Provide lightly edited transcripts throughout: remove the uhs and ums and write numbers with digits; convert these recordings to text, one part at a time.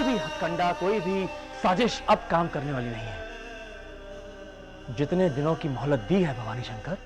कोई भी हथकंडा, कोई भी साजिश अब काम करने वाली नहीं है। जितने दिनों की मोहलत दी है भवानी शंकर,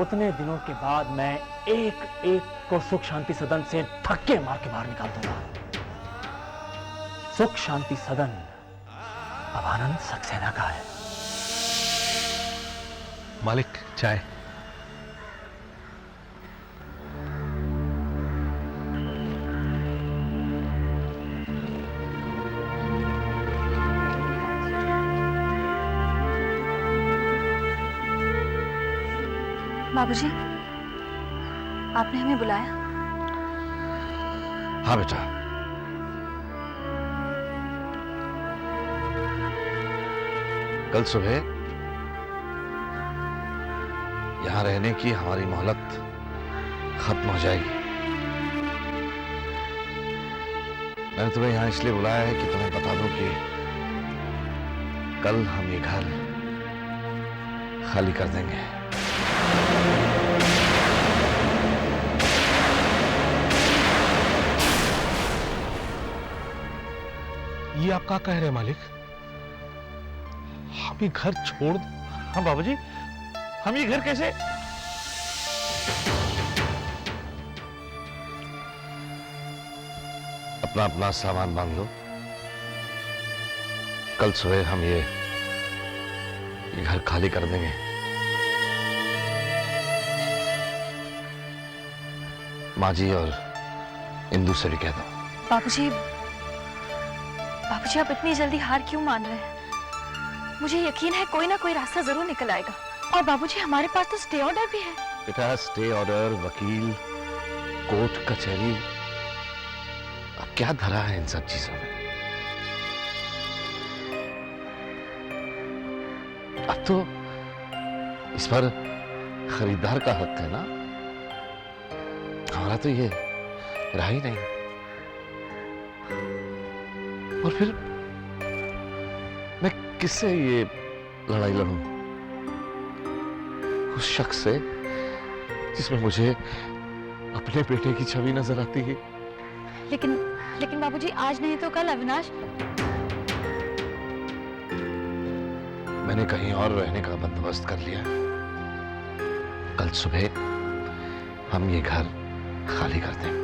उतने दिनों के बाद मैं एक एक को सुख शांति सदन से धक्के मार के बाहर निकाल दूंगा। सुख शांति सदन भवानंद सक्सेना का है। मालिक, चाय। बाबूजी, आपने हमें बुलाया? हाँ बेटा, कल सुबह यहां रहने की हमारी मोहलत खत्म हो जाएगी। मैंने तुम्हें यहां इसलिए बुलाया है कि तुम्हें बता दूं कि कल हम ये घर खाली कर देंगे। ये आप क्या कह रहे हैं मालिक? हम ये घर छोड़? हाँ बाबूजी, हम ये घर कैसे? अपना अपना सामान बांध लो। कल सुबह हम ये घर खाली कर देंगे। माँ जी और इंदू से भी कह दो। बाबूजी, बाबूजी आप इतनी जल्दी हार क्यों मान रहे हैं? मुझे यकीन है कोई ना कोई रास्ता जरूर निकल आएगा। और बाबूजी, हमारे पास तो स्टे ऑर्डर भी है। बेटा, स्टे ऑर्डर, वकील, कोर्ट कचहरी, अब क्या धरा है इन सब चीजों में? अब तो इस पर खरीदार का हक है ना। हमारा तो ये रहा ही नहीं। और फिर मैं किससे ये लड़ाई लड़ूं? उस शख्स से जिसमें मुझे अपने बेटे की छवि नजर आती है। लेकिन बाबूजी, आज नहीं तो कल अविनाश। मैंने कहीं और रहने का बंदोबस्त कर लिया। कल सुबह हम ये घर खाली कर देंगे।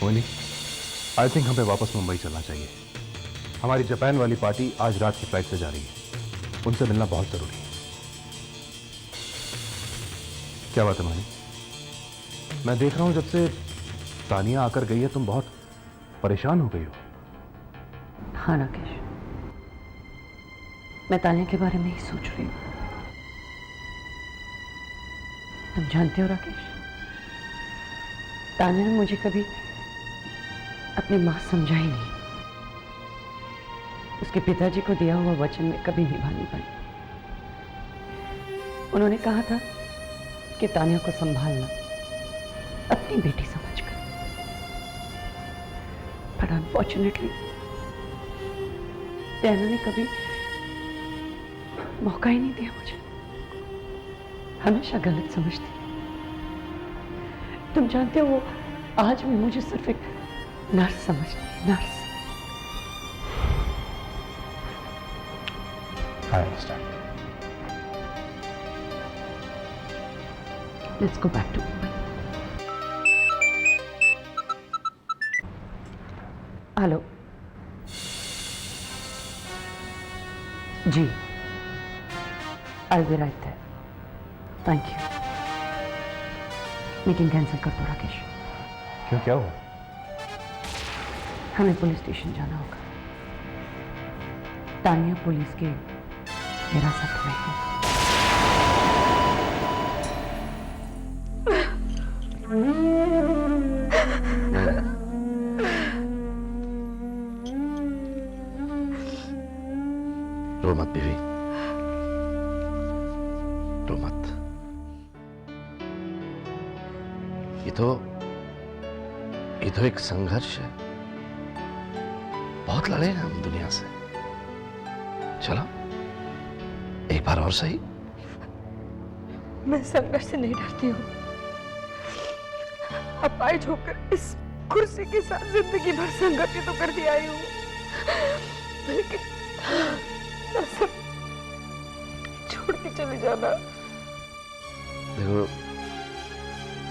मोहिनी, आई थिंक हमें वापस मुंबई चलना चाहिए। हमारी जापान वाली पार्टी आज रात की फ्लाइट से जा रही है। उनसे मिलना बहुत जरूरी है। क्या बात है मोहिनी? मैं देख रहा हूं जब से तानिया आकर गई है तुम बहुत परेशान हो गई हो। हाँ राकेश, मैं तानिया के बारे में ही सोच रही हूँ। तुम जानते हो राकेश, तानिया ने मुझे कभी अपनी मां समझा ही नहीं। उसके पिताजी को दिया हुआ वचन में कभी निभा नहीं पाई। उन्होंने कहा था कि तानिया को संभालना अपनी बेटी समझकर, पर अनफॉर्चुनेटली टैना ने कभी मौका ही नहीं दिया मुझे। हमेशा गलत समझती। तुम जानते हो, वो आज भी मुझे सिर्फ एक नर्स समझती है, nurse. I understand. Let's go back to Mumbai. Hello ji, I'll be right there. Thank you. Meeting cancel कर दो राकेश। क्यों, क्या हुआ? हमें पुलिस स्टेशन जाना होगा। तानिया पुलिस के हिरासत में है। रो मत बीवी, रो मत। ये तो ये तो एक संघर्ष है, बहुत लड़े हैं हम दुनिया से। चलो एक बार और सही। मैं संघर्ष से नहीं डरती हूँ। अपाहिज होकर इस कुर्सी के साथ जिंदगी भर संघर्ष तो करती आई हूँ, लेकिन न सब छोड़ के चले जाना। देखो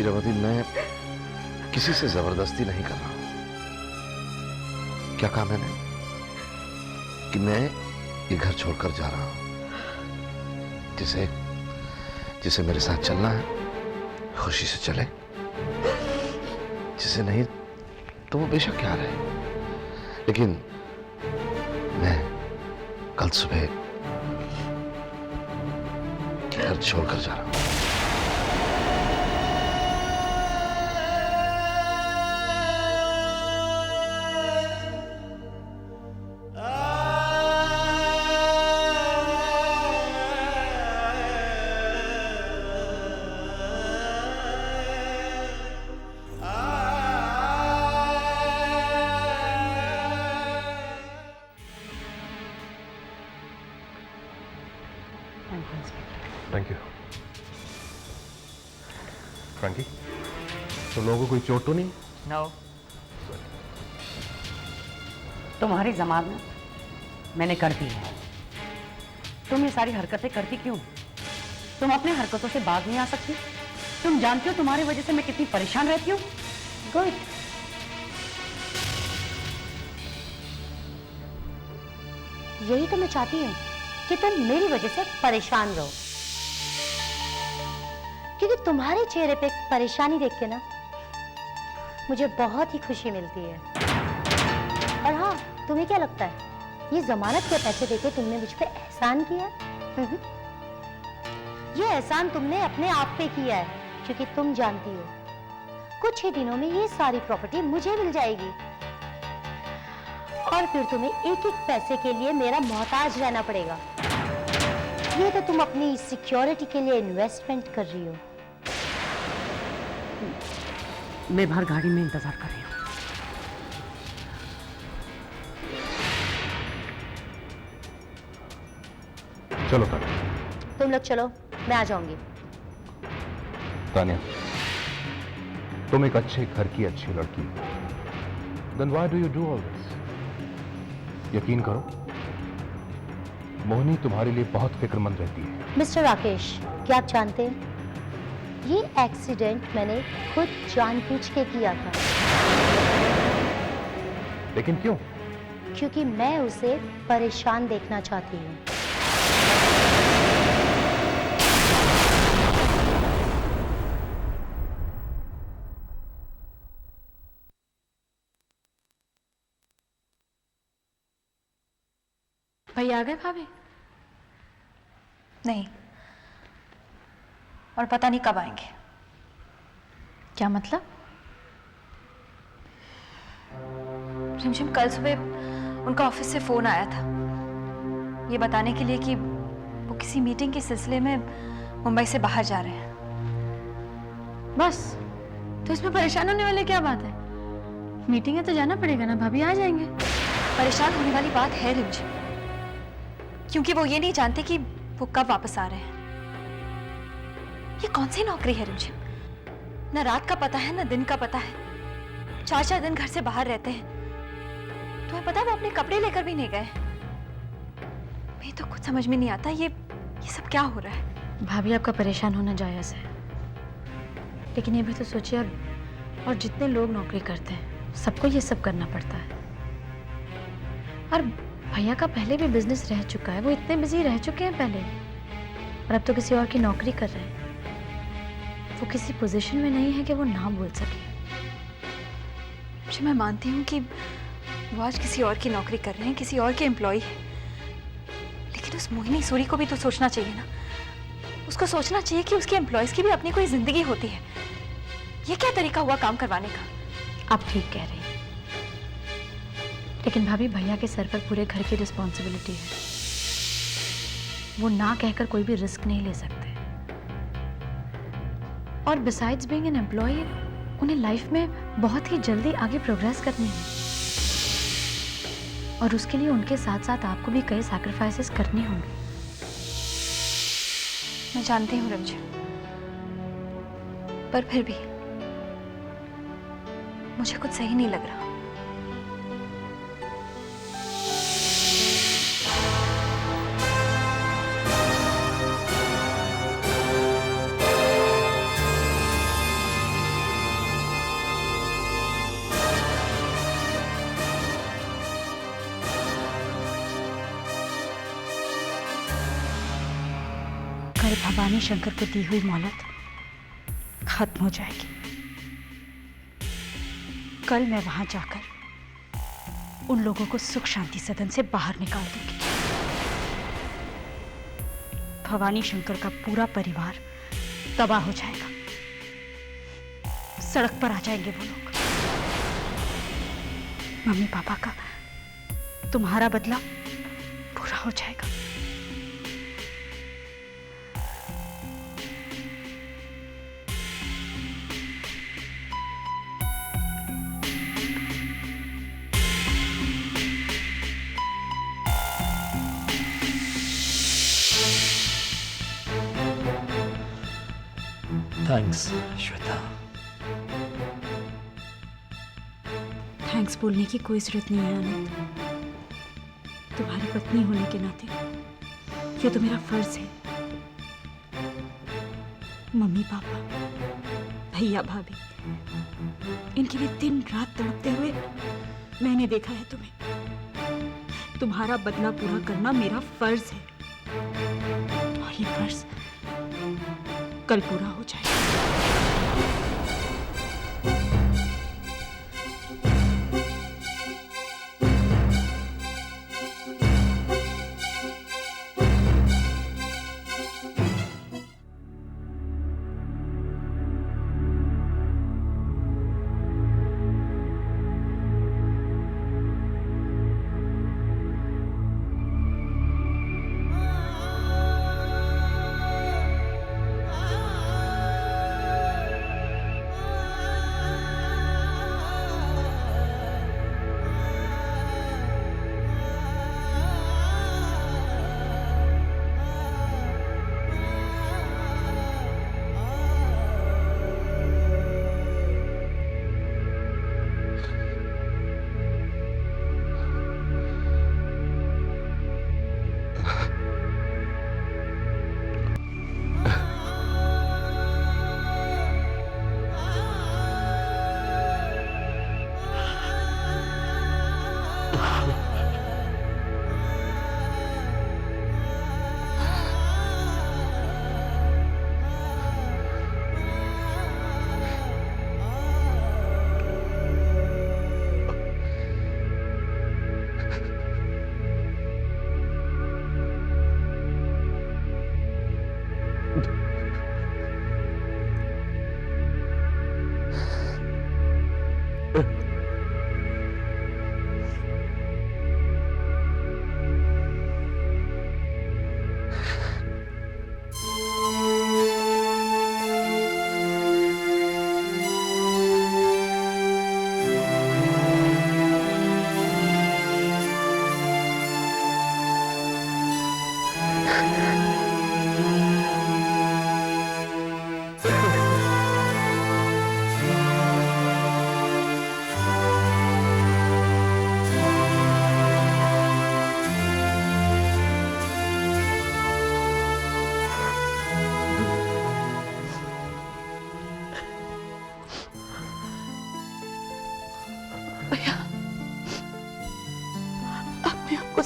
इरावती, मैं किसी से जबरदस्ती नहीं कर रहा हूं। क्या कहा मैंने? कि मैं ये घर छोड़कर जा रहा हूं। जिसे मेरे साथ चलना है खुशी से चले, जिसे नहीं तो वो बेशक क्या रहे, लेकिन मैं कल सुबह घर छोड़कर जा रहा हूं। Thank you. फ्रैंकी, तुम लोगों को कोई चोट तो नहीं? नो। तुम्हारी जमानत मैंने कर दी है। तुम ये सारी हरकतें करती क्यों? तुम अपने हरकतों से बाज नहीं आ सकती? तुम जानती हो तुम्हारी वजह से मैं कितनी परेशान रहती हूँ। गुड। यही तो मैं चाहती हूँ कि तुम मेरी वजह से परेशान रहो, क्योंकि तुम्हारे चेहरे पे परेशानी देख के ना मुझे बहुत ही खुशी मिलती है। और हाँ, तुम्हें क्या लगता है ये जमानत के पैसे देके तुमने मुझ पे एहसान किया? ये एहसान तुमने अपने आप पे किया है, क्योंकि तुम जानती हो कुछ ही दिनों में ये सारी प्रॉपर्टी मुझे मिल जाएगी और फिर तुम्हें एक एक पैसे के लिए मेरा मोहताज रहना पड़ेगा। ये तो तुम अपनी सिक्योरिटी के लिए इन्वेस्टमेंट कर रही हो। मैं बाहर गाड़ी में इंतजार कर रही हूँ। चलो तानिया। तुम लोग चलो, मैं आ जाऊंगी। तानिया, तुम एक अच्छे घर की अच्छी लड़की हो। Then why do you do all this? यकीन करो, मोहिनी तुम्हारे लिए बहुत फिक्रमंद रहती है। मिस्टर राकेश, क्या आप जानते हैं ये एक्सीडेंट मैंने खुद जानबूझ के किया था। लेकिन क्यों? क्योंकि मैं उसे परेशान देखना चाहती हूँ। भैया आ गए भाभी? नहीं, और पता नहीं कब आएंगे। क्या मतलब? रिमझिम, कल सुबह उनका ऑफिस से फोन आया था ये बताने के लिए कि वो किसी मीटिंग के सिलसिले में मुंबई से बाहर जा रहे हैं। बस, तो इसमें परेशान होने वाली क्या बात है? मीटिंग है तो जाना पड़ेगा ना भाभी, आ जाएंगे। परेशान होने वाली बात है रिमझिम, क्योंकि वो ये नहीं जानते कि वो कब वापस आ रहे हैं। ये कौन सी नौकरी है रिमझिम? न रात का पता है न दिन का पता है। 4-4 दिन घर से बाहर रहते हैं। तुम्हें पता है वो अपने कपड़े लेकर भी नहीं गए। मुझे तो कुछ समझ में नहीं आता ये सब क्या हो रहा है। भाभी, आपका परेशान होना जायज है, लेकिन ये भी तो सोचिए, और जितने लोग नौकरी करते हैं सबको ये सब करना पड़ता है। और भैया का पहले भी बिजनेस रह चुका है, वो इतने बिजी रह चुके हैं पहले, और अब तो किसी और की नौकरी कर रहे हैं। वो किसी पोजीशन में नहीं है कि वो ना बोल सके। मैं मानती हूँ कि वो आज किसी और की नौकरी कर रहे हैं, किसी और के एम्प्लॉय है, लेकिन उस मोहिनी सूरी को भी तो सोचना चाहिए ना। उसको सोचना चाहिए कि उसके एम्प्लॉयज की भी अपनी कोई जिंदगी होती है। ये क्या तरीका हुआ काम करवाने का? आप ठीक कह रही हैं, लेकिन भाभी, भैया के सर पर पूरे घर की रिस्पॉन्सिबिलिटी है। वो ना कहकर कोई भी रिस्क नहीं ले सकते। और बिसाइड्स बीइंग एन एम्प्लॉय, उन्हें लाइफ में बहुत ही जल्दी आगे प्रोग्रेस करनी है और उसके लिए उनके साथ साथ आपको भी कई सैक्रिफाइसेस करने होंगे। मैं जानती हूँ रिमझिम, पर फिर भी मुझे कुछ सही नहीं लग रहा। कल भवानी शंकर को दी हुई मोहलत खत्म हो जाएगी। कल मैं वहां जाकर उन लोगों को सुख शांति सदन से बाहर निकाल दूंगी। भवानी शंकर का पूरा परिवार तबाह हो जाएगा, सड़क पर आ जाएंगे वो लोग। मम्मी पापा का तुम्हारा बदला पूरा हो जाएगा। थैंक्स श्वेता। थैंक्स बोलने की कोई जरूरत नहीं है आनंद। तुम्हारी पत्नी होने के नाते ये तो मेरा फर्ज है। मम्मी पापा, भैया भाभी, इनके लिए दिन रात तड़पते हुए मैंने देखा है तुम्हें। तुम्हारा बदला पूरा करना मेरा फर्ज है और ये फर्ज कल पूरा हो जाएगा।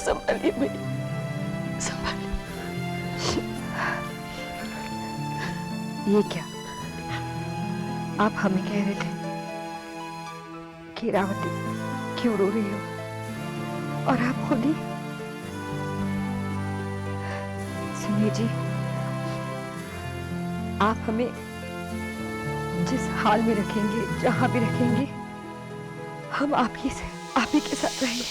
संभालिए भाई, संभालिए। ये क्या? आप हमें कह रहे थे कि रावती क्यों रो रही हो और आप खुद ही। सुनिए जी, आप हमें जिस हाल में रखेंगे, जहां भी रखेंगे, हम आप ही के साथ रहेंगे।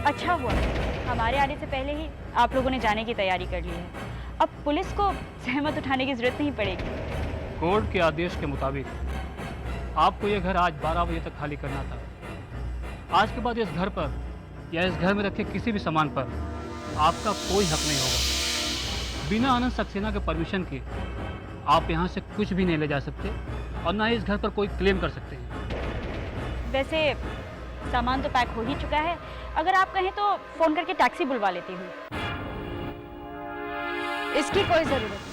अच्छा हुआ हमारे आने से पहले ही आप लोगों ने जाने की तैयारी कर ली है। अब पुलिस को जहमत उठाने की जरूरत नहीं पड़ेगी। कोर्ट के आदेश के मुताबिक आपको यह घर आज 12 बजे तक खाली करना था। आज के बाद इस घर पर या इस घर में रखे किसी भी सामान पर आपका कोई हक नहीं होगा। बिना आनंद सक्सेना के परमिशन के आप यहाँ से कुछ भी नहीं ले जा सकते और ना ही इस घर पर कोई क्लेम कर सकते हैं। वैसे सामान तो पैक हो ही चुका है, अगर आप कहें तो फोन करके टैक्सी बुलवा लेती हूँ। इसकी कोई जरूरत